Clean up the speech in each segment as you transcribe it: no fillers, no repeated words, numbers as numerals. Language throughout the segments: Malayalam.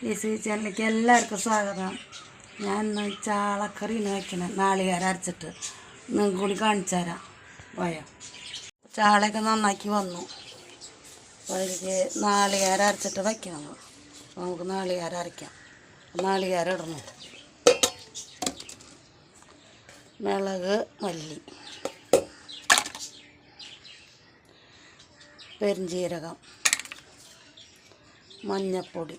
ഈസി ചാനലിലേക്ക് എല്ലാവർക്കും സ്വാഗതം. ഞാൻ ഇന്ന് ചാളക്കറിയാണ് വയ്ക്കണം. നാളികേരം അരച്ചിട്ട് നിങ്ങൾക്ക് കൂടി കാണിച്ചു തരാം. പോയോ ചാളയൊക്കെ നന്നാക്കി വന്നു. അപ്പോൾ അതിലേക്ക് നാളികേരം അരച്ചിട്ട് വയ്ക്കണം. നമുക്ക് നാളികേരം അരയ്ക്കാം. നാളികേരം ഇടണം, മുളക്, മല്ലി, പെരുംജീരകം, മഞ്ഞൾപ്പൊടി,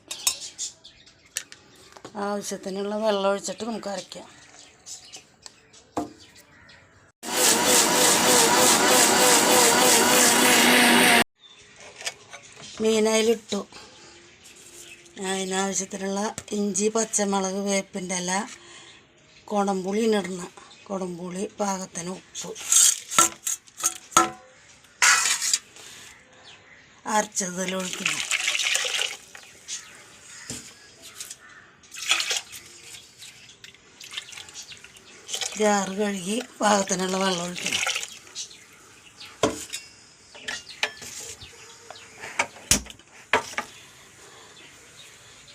ആവശ്യത്തിനുള്ള വെള്ളം ഒഴിച്ചിട്ട് നമുക്ക് അരയ്ക്കാം. മീനയിലിട്ടു. അതിനാവശ്യത്തിനുള്ള ഇഞ്ചി, പച്ചമുളക്, വേപ്പിൻ്റെ ഇല, കുടംപുളി ഇടണം. കുടംപുളി പാകത്തിന് ഉപ്പ്, അരച്ചതിലൊഴിക്കണം. ജാറ് കഴുകി പാകത്തിനുള്ള വെള്ളം ഒഴിക്കണം.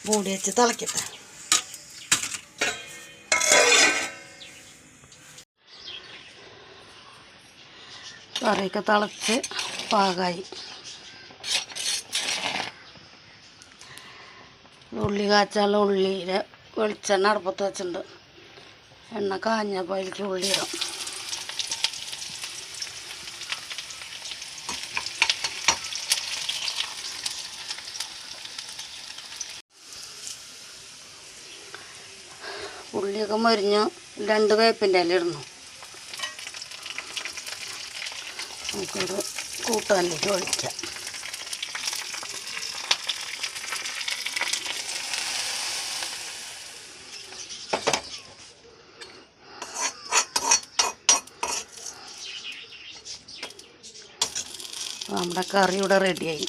മൂടി വെച്ച് തിളക്കട്ടെ. കറിയൊക്കെ തിളച്ച് പാകമായി. ഉള്ളി കാച്ചാനുള്ള ഉള്ളിയിൽ വെളിച്ചെണ്ണ അടുപ്പത്ത് വെച്ചിട്ടുണ്ട്. എണ്ണ കാഞ്ഞപ്പോൾ അതിലേക്ക് ഉള്ളി ഇടാം. ഉള്ളിയൊക്കെ മരിഞ്ഞ് 2 വേപ്പിൻ്റെ ഇല ഇടണം. നമുക്കൊരു കൂട്ടാനിലേക്ക് ഒഴിക്കാം. നമ്മുടെ കറി ഇവിടെ റെഡിയായി.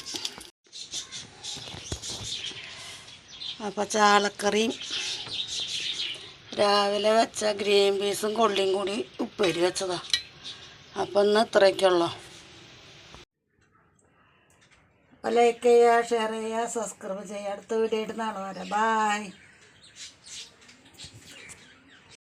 അപ്പോൾ ചാളക്കറിയും രാവിലെ വെച്ച ഗ്രീൻ പീസും കൊള്ളിയും കൂടി ഉപ്പേരി വെച്ചതാണ്. അപ്പം ഇന്ന് ഇത്രയൊക്കെയുള്ളൂ. അപ്പോൾ ലൈക്ക് ചെയ്യുക, ഷെയർ ചെയ്യുക, സബ്സ്ക്രൈബ് ചെയ്യുക. അടുത്ത വീഡിയോ ആയിട്ട് നാളെ വരാം. ബായ്.